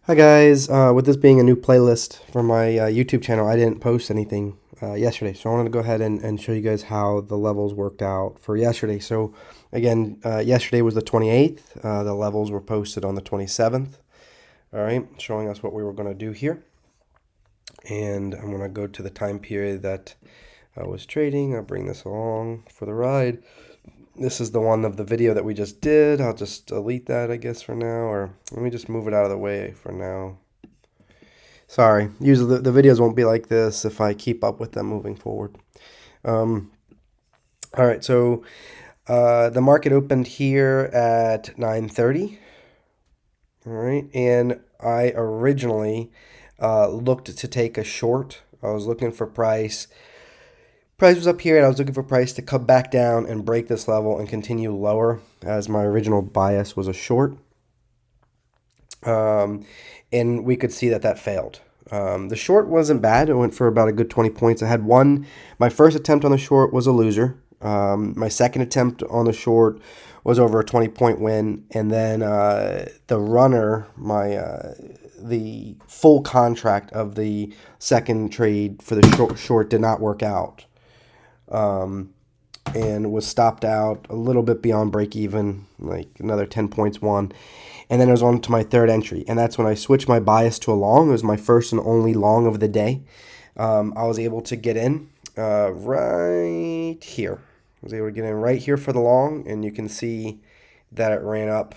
Hi guys, with this being a new playlist for my YouTube channel, I didn't post anything yesterday, so I wanted to go ahead and show you guys how the levels worked out for yesterday. So again, yesterday was the 28th, the levels were posted on the 27th, all right, showing us what we were going to do here. And I'm going to go to the time period that I was trading. I'll bring this along for the ride. This is the one of the video that we just did. I'll just delete that, I guess, for now, or let me just move it out of the way for now. Sorry, usually the videos won't be like this if I keep up with them moving forward. All right, so the market opened here at 9:30. All right, and I originally looked to take a short. I was looking for price. Price was up here, and I was looking for price to come back down and break this level and continue lower, as my original bias was a short. And we could see that that failed. The short wasn't bad. It went for about a good 20 points. I had my first attempt on the short was a loser. My second attempt on the short was over a 20-point win. And then the runner, the full contract of the second trade for the short did not work out. And was stopped out a little bit beyond break even, like another 10 points won. And then it was on to my third entry. And that's when I switched my bias to a long. It was my first and only long of the day. I was able to get in right here. I was able to get in right here for the long. And you can see that it ran up.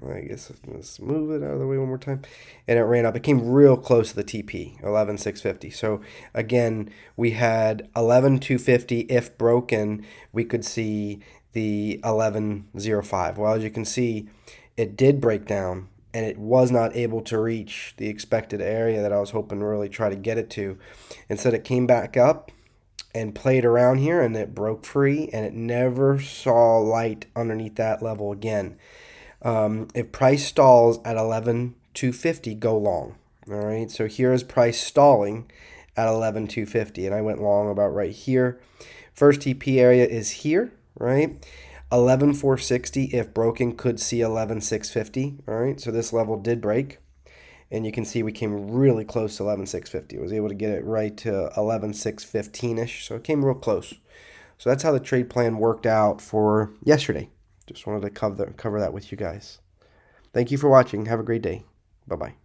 I guess let's move it out of the way one more time. And it ran up. It came real close to the TP, 11,650. So again, we had 11,250. If broken, we could see the 11,05. Well, as you can see, it did break down and it was not able to reach the expected area that I was hoping to really try to get it to. Instead, it came back up and played around here and it broke free and it never saw light underneath that level again. If price stalls at 11,250, go long. All right, so here is price stalling at 11,250, and I went long about right here. First TP area is here, right? 11,460, if broken, could see 11,650. All right, so this level did break, and you can see we came really close to 11,650. I was able to get it right to 11,615-ish, so it came real close. So that's how the trade plan worked out for yesterday. Just wanted to cover that with you guys. Thank you for watching. Have a great day. Bye-bye.